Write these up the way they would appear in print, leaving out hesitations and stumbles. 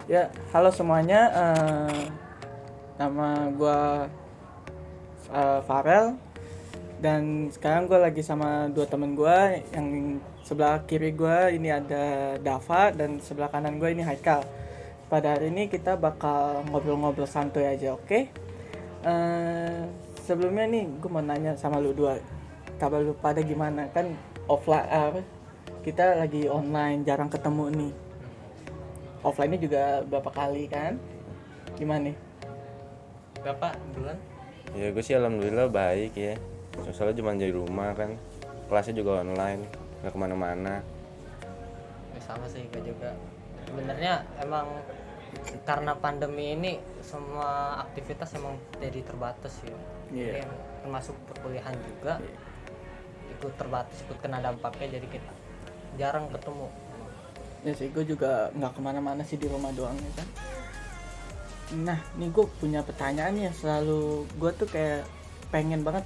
Ya, halo semuanya. Nama gue Farel dan sekarang gue lagi sama dua temen gue. Yang sebelah kiri gue ini ada Dava dan sebelah kanan gue ini Haikal. Pada hari ini kita bakal ngobrol-ngobrol santuy aja, oke? Sebelumnya nih gue mau nanya sama lu dua, kabar lu pada gimana? Kan offline, kita lagi online, jarang ketemu nih. Offline-nya juga berapa kali kan? Gimana nih? Bapak duluan. Ya gue sih alhamdulillah baik ya. Soalnya cuma di rumah kan, kelasnya juga online, nggak kemana-mana. Ya, sama sih gue juga. Sebenarnya emang karena pandemi ini semua aktivitas emang jadi terbatas ya. Iya. Jadi termasuk perkuliahan juga ikut terbatas, ikut kena dampaknya, jadi kita jarang ketemu. Ya sih, gue juga nggak kemana-mana sih, di rumah doang ya kan. Nah, nih gue punya pertanyaan ya, selalu gue tuh kayak pengen banget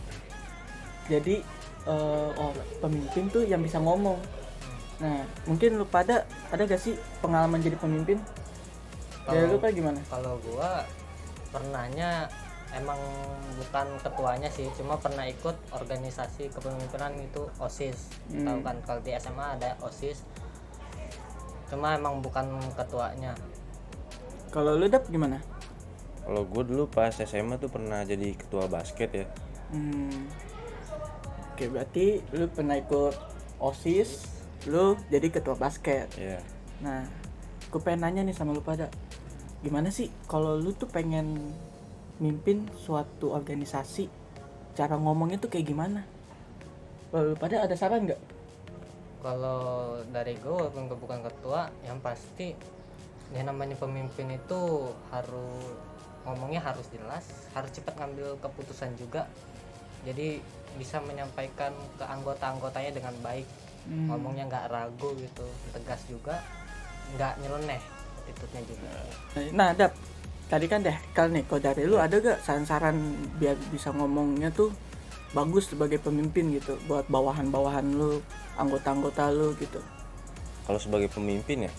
jadi pemimpin tuh yang bisa ngomong. Nah, mungkin lu pada ada gak sih pengalaman jadi pemimpin? Dari lu kan gimana? Kalau gua pernahnya emang bukan ketuanya sih, cuma pernah ikut organisasi kepemimpinan itu OSIS. Tahu kan kalau di SMA ada OSIS. Cuma emang bukan ketuanya. Kalau lu dap gimana? Kalau gue dulu pas SMA tuh pernah jadi ketua basket ya. Oke, berarti lu pernah ikut OSIS, lu jadi ketua basket. Ya. Nah, gue pengen nanya nih sama lu pada, gimana sih kalau lu tuh pengen mimpin suatu organisasi, cara ngomongnya tuh kayak gimana? Kalau lu pada ada saran nggak? Kalau dari gue walaupun gue bukan ketua, yang pasti yang namanya pemimpin itu harus ngomongnya harus jelas, harus cepat ngambil keputusan juga. Jadi bisa menyampaikan ke anggota-anggotanya dengan baik. Ngomongnya nggak ragu gitu, tegas juga, nggak nyeleneh attitude-nya juga. Nah, dap, tadi kan deh kal nih, kalau dari lu ada gak saran-saran biar bisa ngomongnya tuh bagus sebagai pemimpin gitu, buat bawahan-bawahan lu, anggota-anggota lu gitu? Kalau sebagai pemimpin ya,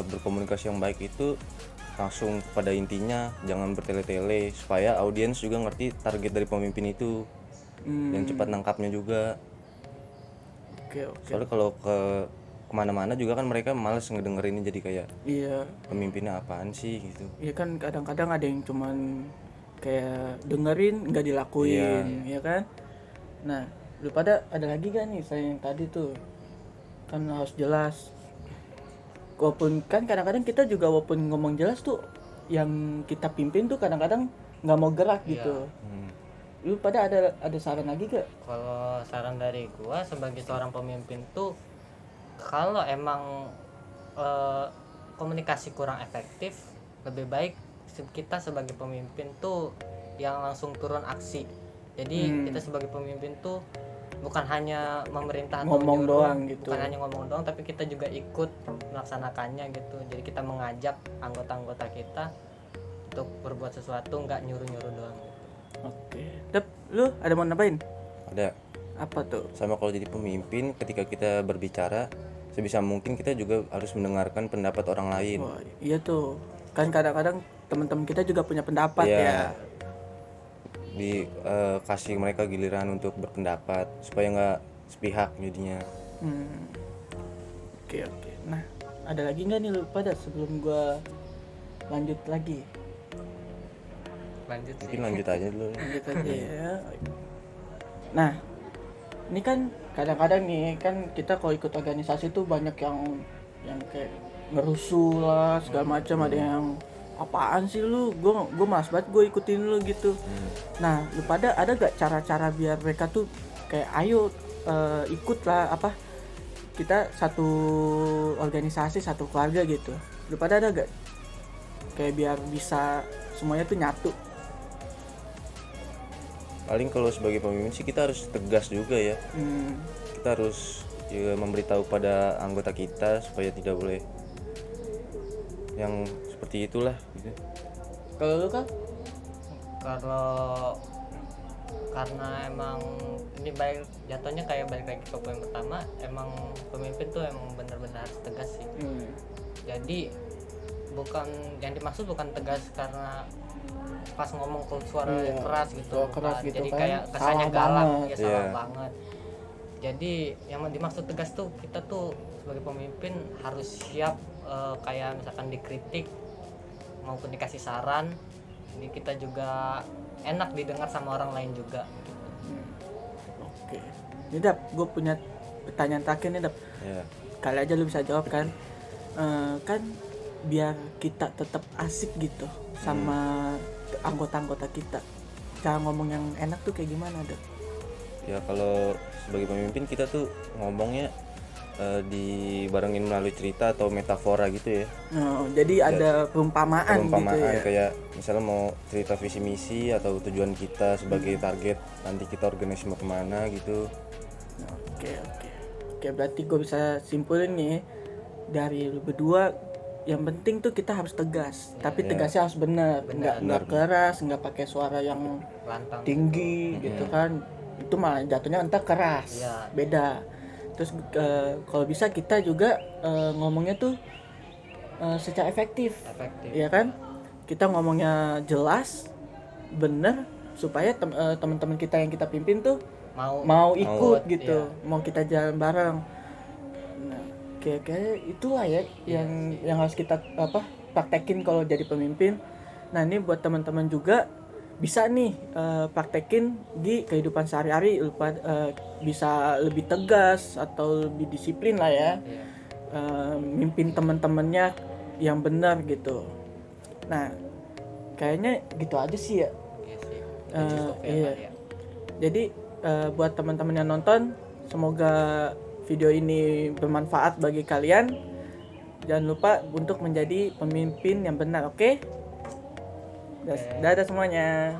berkomunikasi yang baik itu langsung pada intinya, jangan bertele-tele supaya audiens juga ngerti target dari pemimpin itu. Dan cepat nangkapnya juga. Oke. Soalnya kalau kemana-mana juga kan mereka males ngedengerinnya, jadi kayak Iya, pemimpinnya apaan sih gitu. iya kan kadang-kadang ada yang cuman kayak dengerin nggak dilakuin, ya kan? Nah, lu pada ada lagi gak nih saya yang tadi tuh, kan harus jelas. Walaupun kan kadang-kadang kita juga walaupun ngomong jelas tuh, yang kita pimpin tuh kadang-kadang nggak mau gerak gitu. Lu pada ada saran lagi gak? Kalau saran dari gua sebagai seorang pemimpin tuh, kalau emang komunikasi kurang efektif, lebih baik kita sebagai pemimpin tuh yang langsung turun aksi. Jadi kita sebagai pemimpin tuh bukan hanya memerintah atau Ngomong menyuruh, doang gitu. bukan hanya ngomong doang, tapi kita juga ikut melaksanakannya gitu. Jadi kita mengajak anggota-anggota kita untuk berbuat sesuatu, nggak nyuruh-nyuruh doang. Oke. Dep, lu ada mau nambahin? Ada. Apa tuh? Sama kalau jadi pemimpin, ketika kita berbicara, sebisa mungkin kita juga harus mendengarkan pendapat orang lain. Wah, iya tuh. Kan kadang-kadang teman-teman kita juga punya pendapat ya. Kasih mereka giliran untuk berpendapat supaya nggak sepihak jadinya. Oke. Nah, ada lagi nggak nih lu pada sebelum gua lanjut lagi? Lanjut sih. Mungkin lanjut aja dulu. Lanjut aja ya. Nah, ini kan kadang-kadang nih kan kita kalau ikut organisasi tuh banyak yang kayak ngerusuh lah segala macam, ada yang apaan sih lu, gue malas banget gue ikutin lu gitu. Nah, lu pada ada gak cara-cara biar mereka tuh kayak ayo ikut lah, apa, kita satu organisasi, satu keluarga gitu. Lu pada ada gak kayak biar bisa semuanya tuh nyatu? Paling kalau sebagai pemimpin sih kita harus tegas juga ya. Kita harus juga memberitahu pada anggota kita supaya tidak boleh yang seperti itulah gitu. Kalau lu kan? Kalau karena emang ini jatuhnya kayak balik lagi ke poin pertama, emang pemimpin tuh emang benar-benar harus tegas sih. Jadi bukan yang dimaksud bukan tegas karena pas ngomong tuh suara Iya, keras gitu, suara keras bukan. gitu Jadi kan, kayak salah kesannya galak, banget. ya salah Iya. banget. Jadi yang dimaksud tegas tuh kita tuh sebagai pemimpin harus siap kayak misalkan dikritik maupun dikasih saran. Jadi kita juga enak didengar sama orang lain juga. Oke. Ini Dap, gue punya pertanyaan terakhir nih Dap. Ya. Kali aja lu bisa jawab kan. Kan biar kita tetap asik gitu sama anggota-anggota kita. Cara ngomong yang enak tuh kayak gimana Dap? Ya kalau sebagai pemimpin kita tuh ngomongnya dibarengin melalui cerita atau metafora gitu ya. Jadi ada perumpamaan gitu ya. Kayak misalnya mau cerita visi misi atau tujuan kita sebagai target nanti kita organisme kemana gitu. Oke, berarti gue bisa simpulin nih dari lu berdua, yang penting tuh kita harus tegas, tapi tegasnya harus benar, nggak keras, nggak pakai suara yang Lantang. tinggi gitu kan, itu malah jatuhnya entar keras. Iya. Beda. Terus kalau bisa kita juga ngomongnya tuh secara efektif, ya kan? Kita ngomongnya jelas, bener, supaya teman-teman kita yang kita pimpin tuh mau ikut gitu, mau kita jalan bareng. Nah, kayak itulah ya yang harus kita praktekin kalau jadi pemimpin. Nah, ini buat teman-teman juga bisa nih praktekin di kehidupan sehari-hari, bisa lebih tegas atau lebih disiplin lah ya. Mimpin teman-temannya yang benar gitu. Nah, kayaknya gitu aja sih ya. Iya sih. Iya. Jadi buat teman-teman yang nonton, semoga video ini bermanfaat bagi kalian. Jangan lupa untuk menjadi pemimpin yang benar, oke? Dadah semuanya.